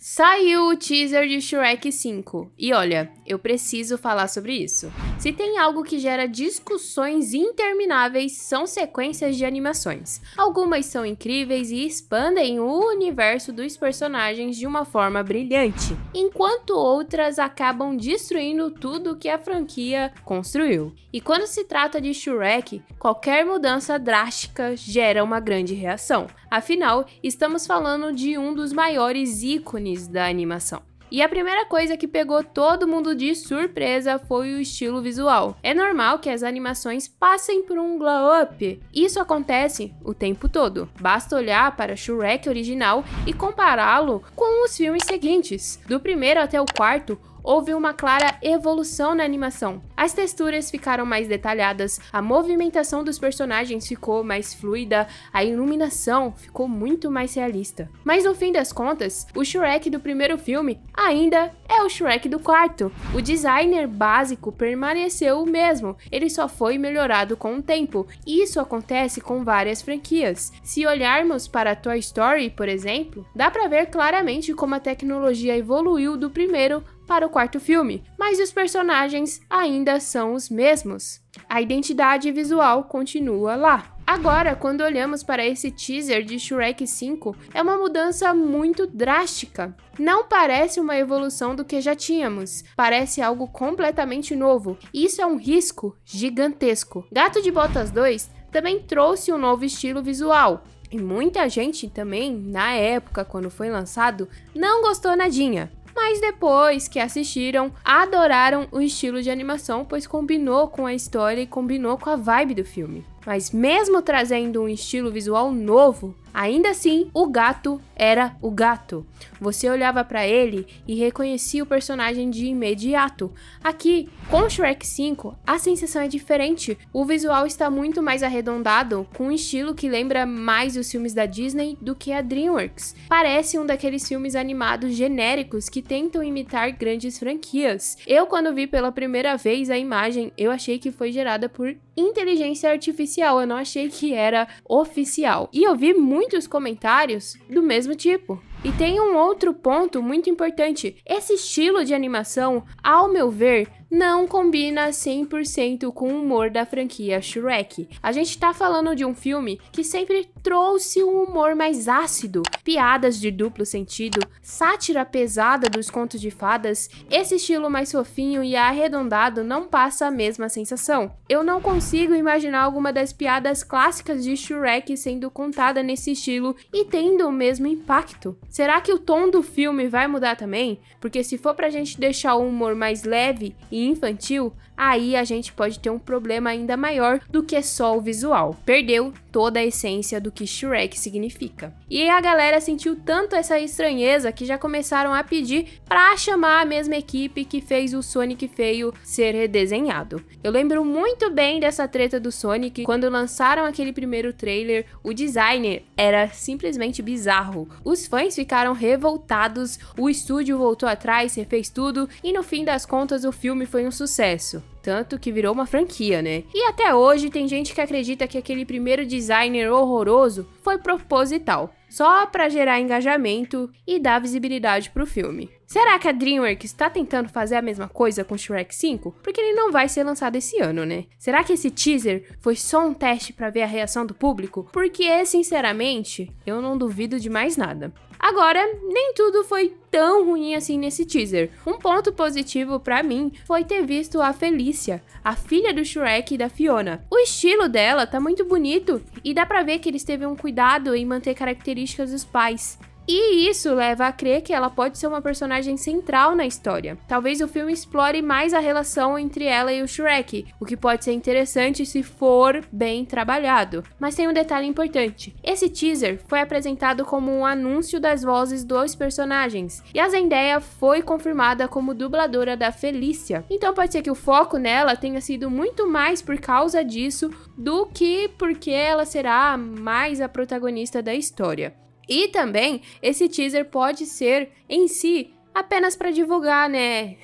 Saiu o teaser de Shrek 5 e olha, eu preciso falar sobre isso. Se tem algo que gera discussões intermináveis, são sequências de animações. Algumas são incríveis e expandem o universo dos personagens de uma forma brilhante, enquanto outras acabam destruindo tudo que a franquia construiu. E quando se trata de Shrek, qualquer mudança drástica gera uma grande reação. Afinal, estamos falando de um dos maiores ícones da animação. E a primeira coisa que pegou todo mundo de surpresa foi o estilo visual. É normal que as animações passem por um glow up. Isso acontece o tempo todo. Basta olhar para Shrek original e compará-lo com os filmes seguintes. Do primeiro até o quarto, houve uma clara evolução na animação. As texturas ficaram mais detalhadas, a movimentação dos personagens ficou mais fluida, a iluminação ficou muito mais realista. Mas no fim das contas, o Shrek do primeiro filme ainda é o Shrek do quarto. O designer básico permaneceu o mesmo, ele só foi melhorado com o tempo. Isso acontece com várias franquias. Se olharmos para Toy Story, por exemplo, dá para ver claramente como a tecnologia evoluiu do primeiro para o quarto filme, mas os personagens ainda são os mesmos. A identidade visual continua lá. Agora, quando olhamos para esse teaser de Shrek 5, é uma mudança muito drástica. Não parece uma evolução do que já tínhamos, parece algo completamente novo. Isso é um risco gigantesco. Gato de Botas 2 também trouxe um novo estilo visual. E muita gente também, na época, quando foi lançado, não gostou nadinha. Mas depois que assistiram, adoraram o estilo de animação, pois combinou com a história e combinou com a vibe do filme. Mas mesmo trazendo um estilo visual novo, ainda assim o gato era o gato. Você olhava para ele e reconhecia o personagem de imediato. Aqui, com Shrek 5, a sensação é diferente. O visual está muito mais arredondado, com um estilo que lembra mais os filmes da Disney do que a DreamWorks. Parece um daqueles filmes animados genéricos que tentam imitar grandes franquias. Eu, quando vi pela primeira vez a imagem, eu achei que foi gerada por inteligência artificial, eu não achei que era oficial. E eu vi muitos comentários do mesmo tipo. E tem um outro ponto muito importante. Esse estilo de animação, ao meu ver, não combina 100% com o humor da franquia Shrek. A gente tá falando de um filme que sempre trouxe um humor mais ácido, piadas de duplo sentido, sátira pesada dos contos de fadas. Esse estilo mais fofinho e arredondado não passa a mesma sensação. Eu não consigo imaginar alguma das piadas clássicas de Shrek sendo contada nesse estilo e tendo o mesmo impacto. Será que o tom do filme vai mudar também? Porque se for pra gente deixar o humor mais leve e infantil, aí a gente pode ter um problema ainda maior do que só o visual. Perdeu toda a essência do que Shrek significa. E a galera sentiu tanto essa estranheza que já começaram a pedir pra chamar a mesma equipe que fez o Sonic feio ser redesenhado. Eu lembro muito bem dessa treta do Sonic, quando lançaram aquele primeiro trailer, o designer era simplesmente bizarro. Os fãs ficaram revoltados, o estúdio voltou atrás, refez tudo e no fim das contas o filme foi um sucesso. Tanto que virou uma franquia, né? E até hoje tem gente que acredita que aquele primeiro designer horroroso foi proposital, só pra gerar engajamento e dar visibilidade pro filme. Será que a DreamWorks está tentando fazer a mesma coisa com Shrek 5? Porque ele não vai ser lançado esse ano, né? Será que esse teaser foi só um teste pra ver a reação do público? Porque, sinceramente, eu não duvido de mais nada. Agora, nem tudo foi tão ruim assim nesse teaser. Um ponto positivo pra mim foi ter visto a Felícia, a filha do Shrek e da Fiona. O estilo dela tá muito bonito e dá pra ver que eles teve um cuidado em manter características dos pais. E isso leva a crer que ela pode ser uma personagem central na história. Talvez o filme explore mais a relação entre ela e o Shrek, o que pode ser interessante se for bem trabalhado. Mas tem um detalhe importante. Esse teaser foi apresentado como um anúncio das vozes dos personagens, e a Zendaya foi confirmada como dubladora da Felícia. Então pode ser que o foco nela tenha sido muito mais por causa disso do que porque ela será mais a protagonista da história. E também, esse teaser pode ser, em si, apenas para divulgar, né,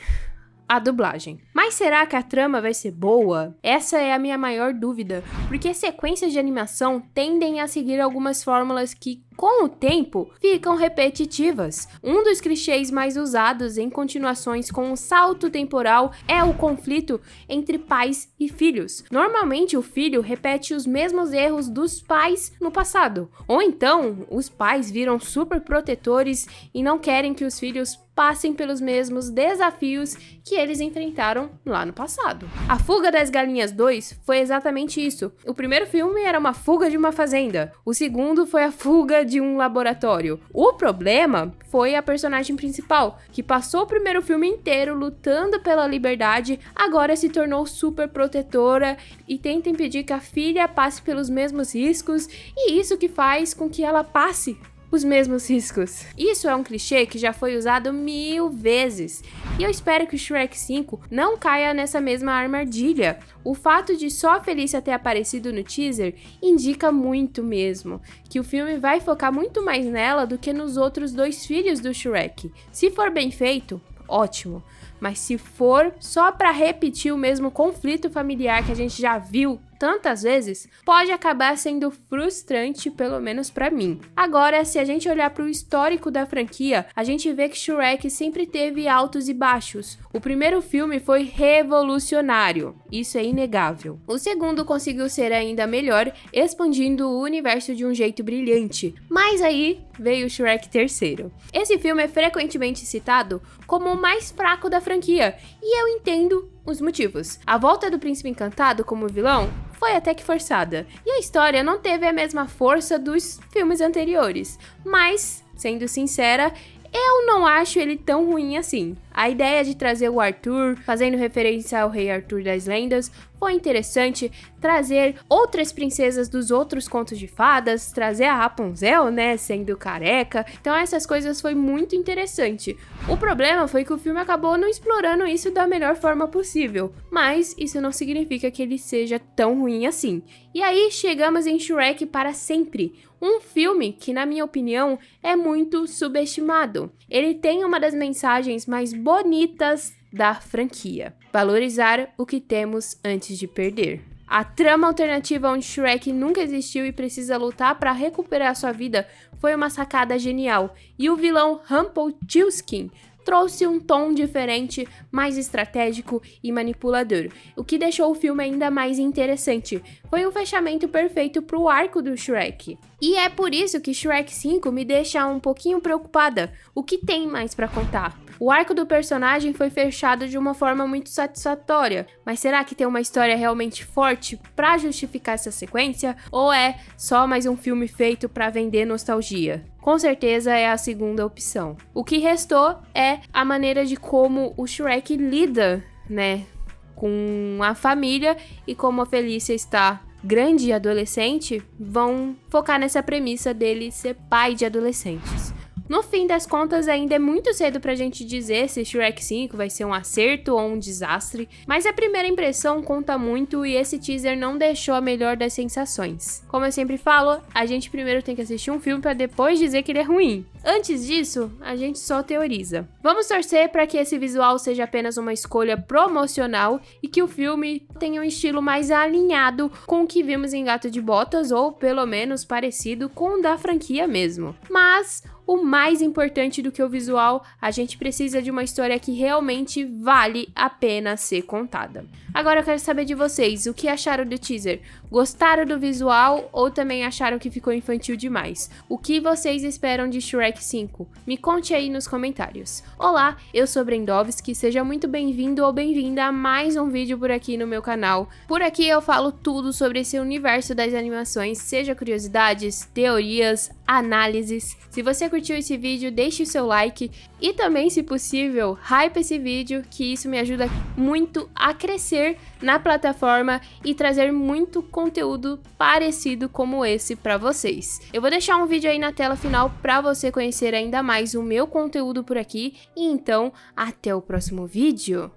a dublagem. Mas será que a trama vai ser boa? Essa é a minha maior dúvida, porque sequências de animação tendem a seguir algumas fórmulas que com o tempo, ficam repetitivas. Um dos clichês mais usados em continuações com um salto temporal é o conflito entre pais e filhos. Normalmente, o filho repete os mesmos erros dos pais no passado, ou então os pais viram super protetores e não querem que os filhos passem pelos mesmos desafios que eles enfrentaram lá no passado. A Fuga das Galinhas 2 foi exatamente isso. O primeiro filme era uma fuga de uma fazenda, o segundo foi a fuga de um laboratório. O problema foi a personagem principal, que passou o primeiro filme inteiro lutando pela liberdade, agora se tornou super protetora e tenta impedir que a filha passe pelos mesmos riscos, e isso que faz com que ela passe os mesmos riscos. Isso é um clichê que já foi usado 1000 vezes, e eu espero que o Shrek 5 não caia nessa mesma armadilha. O fato de só a Felícia ter aparecido no teaser indica muito mesmo, que o filme vai focar muito mais nela do que nos outros dois filhos do Shrek. Se for bem feito, ótimo, mas se for só para repetir o mesmo conflito familiar que a gente já viu tantas vezes, pode acabar sendo frustrante, pelo menos pra mim. Agora, se a gente olhar para o histórico da franquia, a gente vê que Shrek sempre teve altos e baixos. O primeiro filme foi revolucionário, isso é inegável. O segundo conseguiu ser ainda melhor, expandindo o universo de um jeito brilhante. Mas aí veio o Shrek terceiro. Esse filme é frequentemente citado como o mais fraco da franquia, e eu entendo os motivos. A volta do Príncipe Encantado como vilão foi até que forçada, e a história não teve a mesma força dos filmes anteriores, mas, sendo sincera, eu não acho ele tão ruim assim. A ideia de trazer o Arthur, fazendo referência ao rei Arthur das lendas, foi interessante. Trazer outras princesas dos outros contos de fadas, trazer a Rapunzel, né, sendo careca. Então essas coisas foi muito interessante. O problema foi que o filme acabou não explorando isso da melhor forma possível, mas isso não significa que ele seja tão ruim assim. E aí chegamos em Shrek para sempre, um filme que, na minha opinião, é muito subestimado. Ele tem uma das mensagens mais bonitas da franquia: valorizar o que temos antes de perder. A trama alternativa onde Shrek nunca existiu e precisa lutar para recuperar sua vida foi uma sacada genial, e o vilão Rumpelstiltskin trouxe um tom diferente, mais estratégico e manipulador, o que deixou o filme ainda mais interessante. Foi um fechamento perfeito para o arco do Shrek. E é por isso que Shrek 5 me deixa um pouquinho preocupada. O que tem mais para contar? O arco do personagem foi fechado de uma forma muito satisfatória, mas será que tem uma história realmente forte para justificar essa sequência? Ou é só mais um filme feito para vender nostalgia? Com certeza é a segunda opção. O que restou é a maneira de como o Shrek lida, né, com a família, e como a Felícia está grande e adolescente, vão focar nessa premissa dele ser pai de adolescentes. No fim das contas, ainda é muito cedo pra gente dizer se Shrek 5 vai ser um acerto ou um desastre, mas a primeira impressão conta muito e esse teaser não deixou a melhor das sensações. Como eu sempre falo, a gente primeiro tem que assistir um filme pra depois dizer que ele é ruim. Antes disso, a gente só teoriza. Vamos torcer para que esse visual seja apenas uma escolha promocional e que o filme tenha um estilo mais alinhado com o que vimos em Gato de Botas, ou pelo menos parecido com o da franquia mesmo. Mas o mais importante do que o visual, a gente precisa de uma história que realmente vale a pena ser contada. Agora eu quero saber de vocês, o que acharam do teaser? Gostaram do visual ou também acharam que ficou infantil demais? O que vocês esperam de Shrek 5? Me conte aí nos comentários. Olá, eu sou Brendovski, seja muito bem-vindo ou bem-vinda a mais um vídeo por aqui no meu canal. Por aqui eu falo tudo sobre esse universo das animações, seja curiosidades, teorias, análises. Se você curtiu esse vídeo, deixe o seu like e também, se possível, hype esse vídeo, que isso me ajuda muito a crescer na plataforma e trazer muito conteúdo parecido como esse para vocês. Eu vou deixar um vídeo aí na tela final para você conhecer ainda mais o meu conteúdo por aqui, e então até o próximo vídeo.